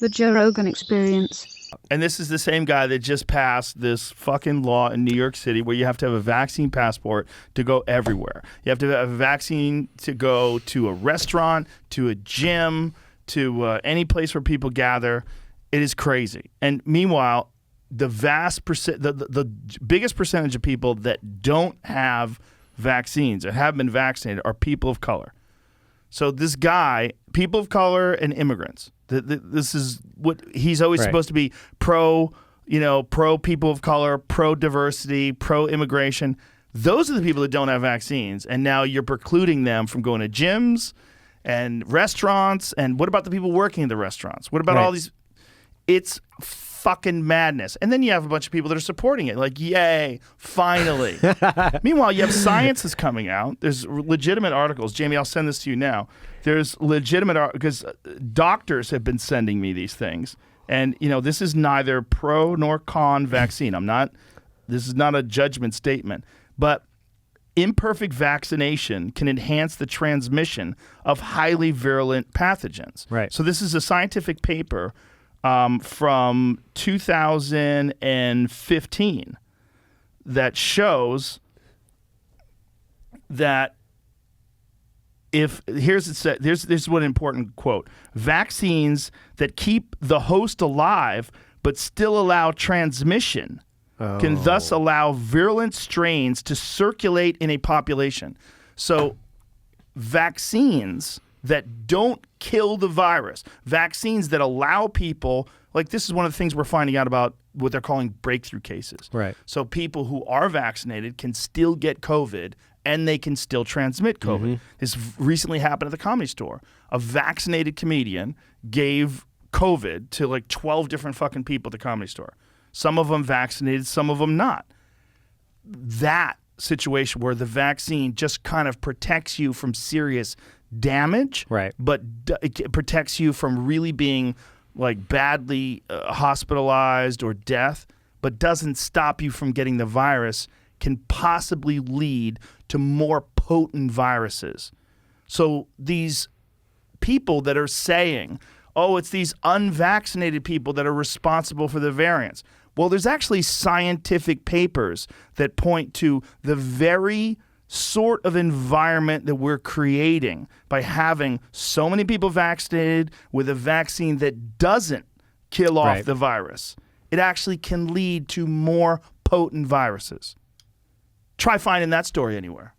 The Joe Rogan Experience. And this is the same guy that just passed this fucking law in New York City where you have to have a vaccine passport to go everywhere. You have to have a vaccine to go to a restaurant, to a gym, to any place where people gather. It is crazy. And meanwhile, the biggest percentage of people that don't have vaccines or have been vaccinated are people of color. So this guy, people of color and immigrants, this is what he's always supposed to be pro people of color, pro diversity, pro immigration. Those are the people that don't have vaccines. And now you're precluding them from going to gyms and restaurants. And what about the people working in the restaurants? What about all these? It's fucking madness. And then you have a bunch of people that are supporting it, like, yay, finally. Meanwhile, you have scientists coming out. There's legitimate articles. Jamie, I'll send this to you now. There's legitimate because doctors have been sending me these things. And, this is neither pro nor con vaccine. This is not a judgment statement. But imperfect vaccination can enhance the transmission of highly virulent pathogens. Right. So this is a scientific paper from 2015 that shows that here's one important quote: vaccines that keep the host alive but still allow transmission can thus allow virulent strains to circulate in a population. So vaccines that don't kill the virus, vaccines that allow people, like this is one of the things we're finding out about what they're calling breakthrough cases. Right. So people who are vaccinated can still get COVID and they can still transmit COVID. Mm-hmm. This recently happened at the Comedy Store. A vaccinated comedian gave COVID to like 12 different fucking people at the Comedy Store. Some of them vaccinated, some of them not. That situation where the vaccine just kind of protects you from serious damage, right? But it protects you from really being like badly hospitalized or death, but doesn't stop you from getting the virus, can possibly lead to more potent viruses. So these people that are saying, oh, it's these unvaccinated people that are responsible for the variants. Well, there's actually scientific papers that point to the very sort of environment that we're creating by having so many people vaccinated with a vaccine that doesn't kill off the virus. It actually can lead to more potent viruses. Try finding that story anywhere.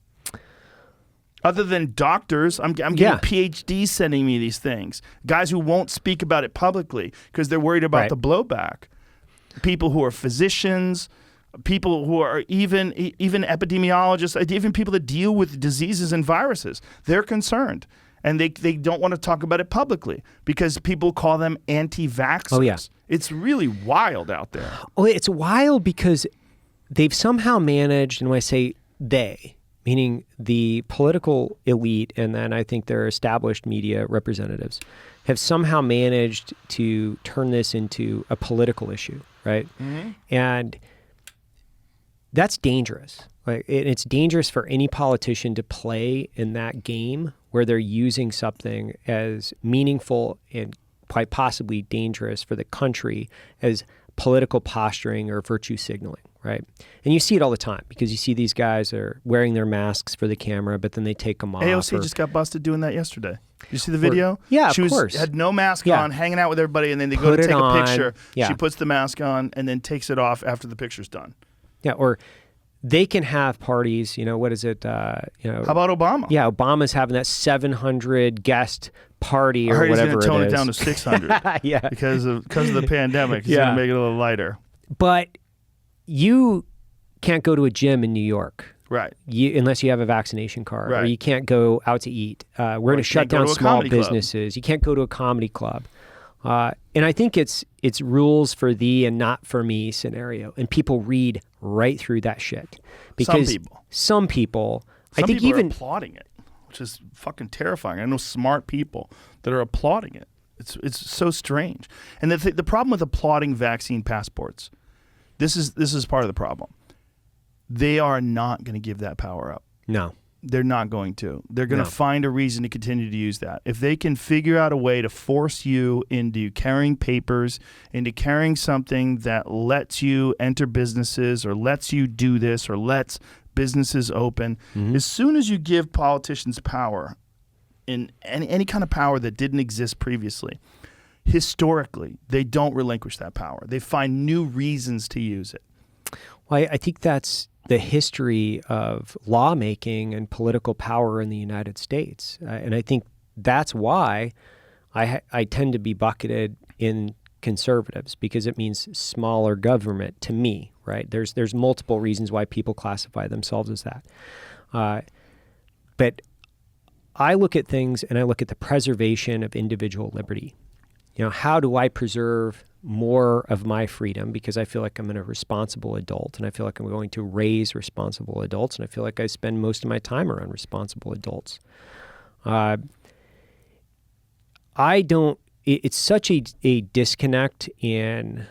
Other than doctors, I'm getting PhDs sending me these things. Guys who won't speak about it publicly because they're worried about the blowback. People who are physicians, people who are even epidemiologists, even people that deal with diseases and viruses, they're concerned. And they don't want to talk about it publicly because people call them anti-vaxxers. Oh, yeah. It's really wild out there. Oh, it's wild because they've somehow managed, and when I say they, meaning the political elite and then I think their established media representatives, have somehow managed to turn this into a political issue, right? Mm-hmm. And that's dangerous. Like, it's dangerous for any politician to play in that game where they're using something as meaningful and quite possibly dangerous for the country as political posturing or virtue signaling, right? And you see it all the time because you see these guys are wearing their masks for the camera, but then they take them off. AOC just got busted doing that yesterday. Did you see the video? Of course. She had no mask on, hanging out with everybody, and then they go to take a picture. Yeah. She puts the mask on and then takes it off after the picture's done. Yeah, or they can have parties, what is it? How about Obama? Yeah, Obama's having that 700 guest party or whatever it is. I heard he's going to tone it down to 600 yeah. because of the pandemic. He's going to make it a little lighter. But you can't go to a gym in New York. Right. Unless you have a vaccination card. Right. Or you can't go out to eat. We're going to shut down small businesses. You can't go to a comedy club. And I think it's rules for thee and not for me scenario. And people read right through that shit. Because some people I think even are applauding it, which is fucking terrifying. I know smart people that are applauding it. It's so strange. And the problem with applauding vaccine passports, this is part of the problem. They are not going to give that power up. No. They're not going to. They're going to No. find a reason to continue to use that. If they can figure out a way to force you into carrying papers, into carrying something that lets you enter businesses or lets you do this or lets businesses open, as soon as you give politicians power, in any kind of power that didn't exist previously, historically, they don't relinquish that power. They find new reasons to use it. Well, I think that's the history of lawmaking and political power in the United States. And I think that's why I tend to be bucketed in conservatives, because it means smaller government to me, right? There's multiple reasons why people classify themselves as that. But I look at things and I look at the preservation of individual liberty. You know, how do I preserve more of my freedom, because I feel like I'm a responsible adult and I feel like I'm going to raise responsible adults, and I feel like I spend most of my time around responsible adults. It's such a disconnect in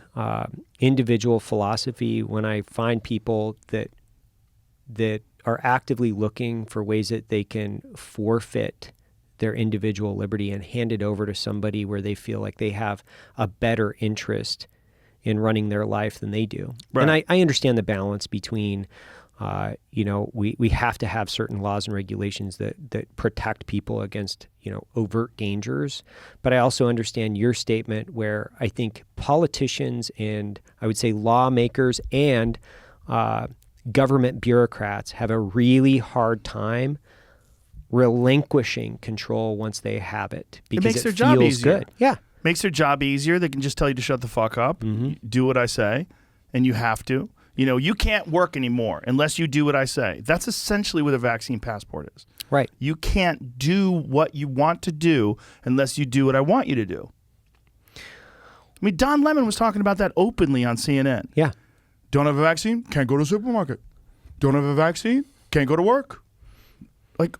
individual philosophy when I find people that are actively looking for ways that they can forfeit their individual liberty and hand it over to somebody where they feel like they have a better interest in running their life than they do. Right. And I understand the balance between, we have to have certain laws and regulations that protect people against, overt dangers. But I also understand your statement where I think politicians and I would say lawmakers and government bureaucrats have a really hard time relinquishing control once they have it, because makes it their job feels easier. good. Yeah. Makes their job easier. They can just tell you to shut the fuck up, do what I say, and you have to. You can't work anymore unless you do what I say. That's essentially what a vaccine passport is. Right. You can't do what you want to do unless you do what I want you to do. I mean, Don Lemon was talking about that openly on CNN. Yeah. Don't have a vaccine? Can't go to the supermarket. Don't have a vaccine? Can't go to work. Like,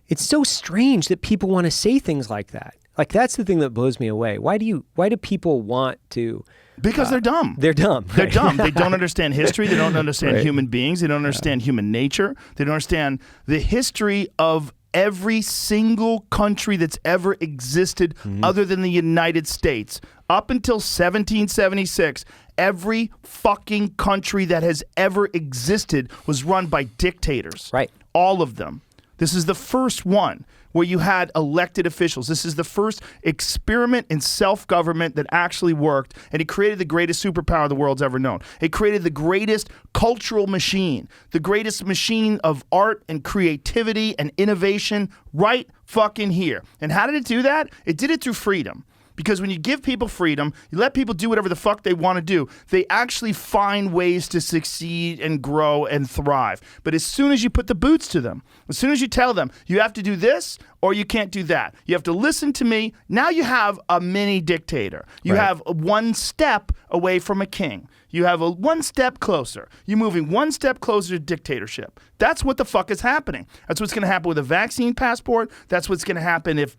it's so strange that people want to say things like that. Like, that's the thing that blows me away. Why do people want to? Because they're dumb. They're dumb. They're right? dumb. They don't understand history. They don't understand Right. human beings. They don't understand human nature. They don't understand the history of every single country that's ever existed other than the United States. Up until 1776, every fucking country that has ever existed was run by dictators. Right. All of them. This is the first one where you had elected officials. This is the first experiment in self-government that actually worked, and it created the greatest superpower the world's ever known. It created the greatest cultural machine, the greatest machine of art and creativity and innovation right fucking here. And how did it do that? It did it through freedom. Because when you give people freedom, you let people do whatever the fuck they want to do, they actually find ways to succeed and grow and thrive. But as soon as you put the boots to them, as soon as you tell them, you have to do this or you can't do that, you have to listen to me, now you have a mini dictator. You Right. have one step away from a king. You have a one step closer. You're moving one step closer to dictatorship. That's what the fuck is happening. That's what's going to happen with a vaccine passport. That's what's going to happen if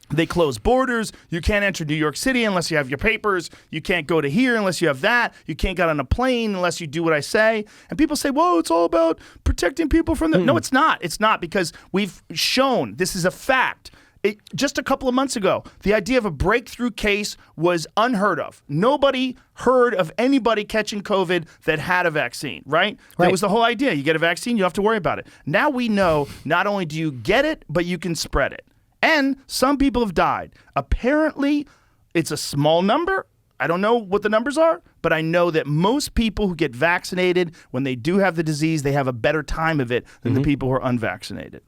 they close borders. You can't enter New York City unless you have your papers. You can't go to here unless you have that. You can't get on a plane unless you do what I say. And people say, whoa, it's all about protecting people from the... No, it's not. It's not, because we've shown this is a fact. Just a couple of months ago, the idea of a breakthrough case was unheard of. Nobody heard of anybody catching COVID that had a vaccine, right? That was the whole idea. You get a vaccine, you don't have to worry about it. Now we know not only do you get it, but you can spread it. And some people have died. Apparently, it's a small number. I don't know what the numbers are, but I know that most people who get vaccinated, when they do have the disease, they have a better time of it than the people who are unvaccinated.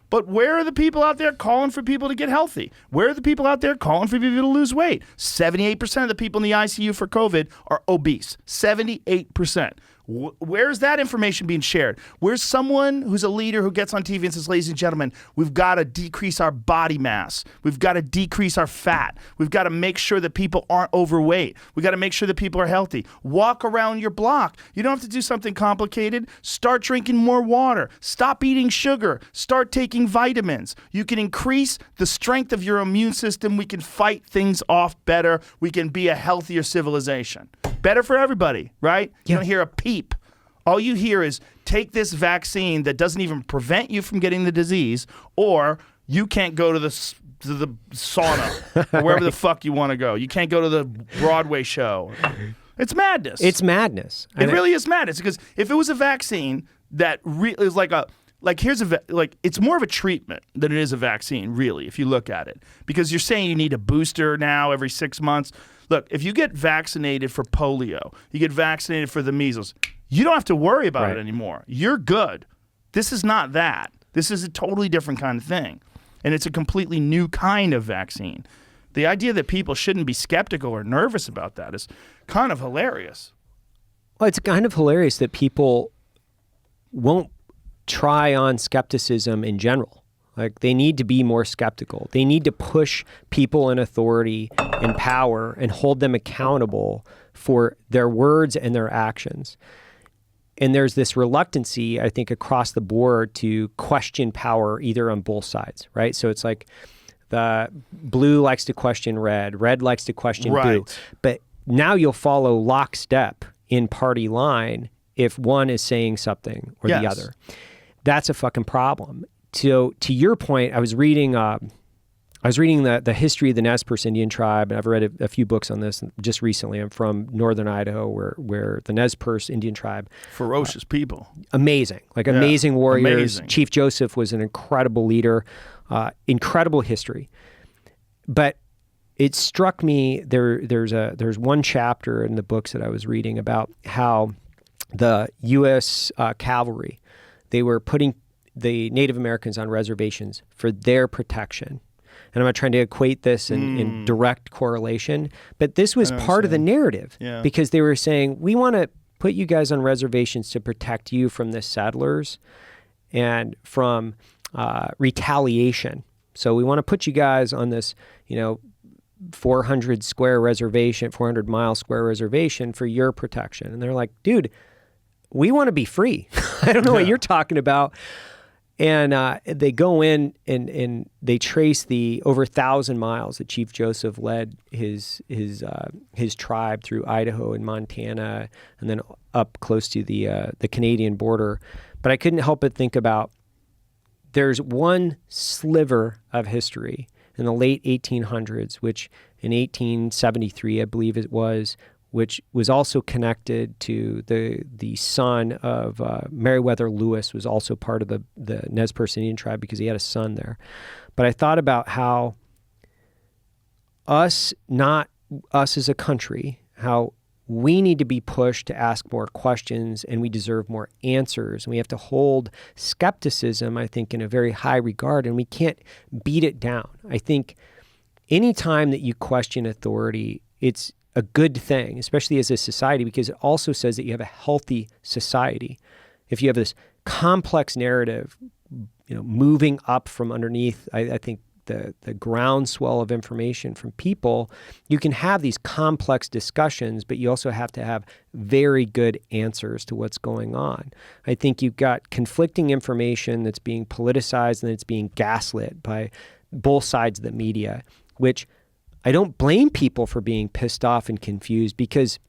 But where are the people out there calling for people to get healthy? Where are the people out there calling for people to lose weight? 78% of the people in the ICU for COVID are obese. 78%. Where's that information being shared? Where's someone who's a leader who gets on TV and says, ladies and gentlemen, we've got to decrease our body mass. We've got to decrease our fat. We've got to make sure that people aren't overweight. We've got to make sure that people are healthy. Walk around your block. You don't have to do something complicated. Start drinking more water. Stop eating sugar. Start taking vitamins. You can increase the strength of your immune system. We can fight things off better. We can be a healthier civilization. Better for everybody, right? You don't hear a peep. All you hear is take this vaccine that doesn't even prevent you from getting the disease, or you can't go to the sauna or wherever the fuck you want to go. You can't go to the Broadway show. It's madness. It's madness. It really is madness, because if it was a vaccine that is it's more of a treatment than it is a vaccine, really, if you look at it. Because you're saying you need a booster now every 6 months. Look, if you get vaccinated for polio, you get vaccinated for the measles, you don't have to worry about it anymore. You're good. This is not that. This is a totally different kind of thing. And it's a completely new kind of vaccine. The idea that people shouldn't be skeptical or nervous about that is kind of hilarious. Well, it's kind of hilarious that people won't try on skepticism in general. Like, they need to be more skeptical. They need to push people in authority and power and hold them accountable for their words and their actions. And there's this reluctancy, I think, across the board to question power either on both sides, right? So it's like the blue likes to question red likes to question blue. But now you'll follow lockstep in party line if one is saying something or the other. That's a fucking problem. So to your point, I was reading the history of the Nez Perce Indian tribe, and I've read a few books on this just recently. I'm from northern Idaho, where the Nez Perce Indian tribe, ferocious people, amazing warriors. Amazing. Chief Joseph was an incredible leader, incredible history. But it struck me there's one chapter in the books that I was reading about how the U.S. Cavalry, they were putting the Native Americans on reservations for their protection. And I'm not trying to equate this in direct correlation, but this was part of the narrative because they were saying, we want to put you guys on reservations to protect you from the settlers and from retaliation. So we want to put you guys on this, 400 mile square reservation for your protection. And they're like, dude, we want to be free. I don't know what you're talking about. And they go in and they trace the over 1,000 miles that Chief Joseph led his tribe through Idaho and Montana, and then up close to the Canadian border. But I couldn't help but think about there's one sliver of history in the late 1800s, which in 1873, I believe it was, which was also connected to the son of Meriwether Lewis, was also part of the Nez Perce Indian tribe because he had a son there. But I thought about how not us as a country, how we need to be pushed to ask more questions and we deserve more answers. And we have to hold skepticism, I think, in a very high regard, and we can't beat it down. I think anytime that you question authority, it's a good thing, especially as a society, because it also says that you have a healthy society. If you have this complex narrative, moving up from underneath, I think the groundswell of information from people, you can have these complex discussions, but you also have to have very good answers to what's going on. I think you've got conflicting information that's being politicized and it's being gaslit by both sides of the media, which I don't blame people for being pissed off and confused because,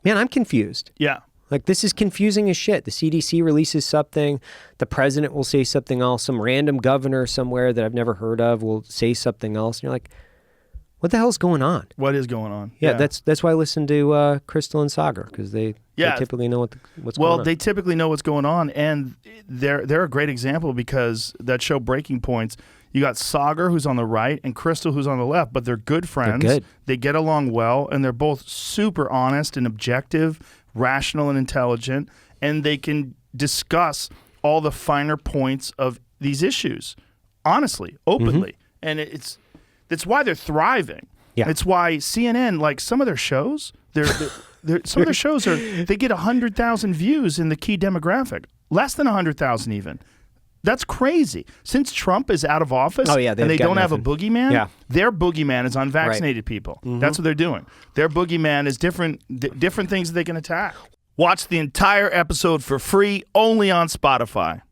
man, I'm confused. Yeah. Like, this is confusing as shit. The CDC releases something, the president will say something else, some random governor somewhere that I've never heard of will say something else. And you're like, what the hell's going on? What is going on? Yeah. That's why I listen to Crystal and Sagar, because they typically know what's going on. Well, they typically know what's going on, and they're a great example because that show Breaking Points, you got Sagar, who's on the right, and Crystal, who's on the left, but they're good friends. They're good. They get along well, and they're both super honest and objective, rational and intelligent, and they can discuss all the finer points of these issues honestly, openly. And that's why they're thriving. Yeah. It's why CNN, like some of their shows, some of their shows they get 100,000 views in the key demographic, less than 100,000 even. That's crazy. Since Trump is out of office and they don't have a boogeyman, their boogeyman is unvaccinated people. That's what they're doing. Their boogeyman is different things that they can attack. Watch the entire episode for free only on Spotify.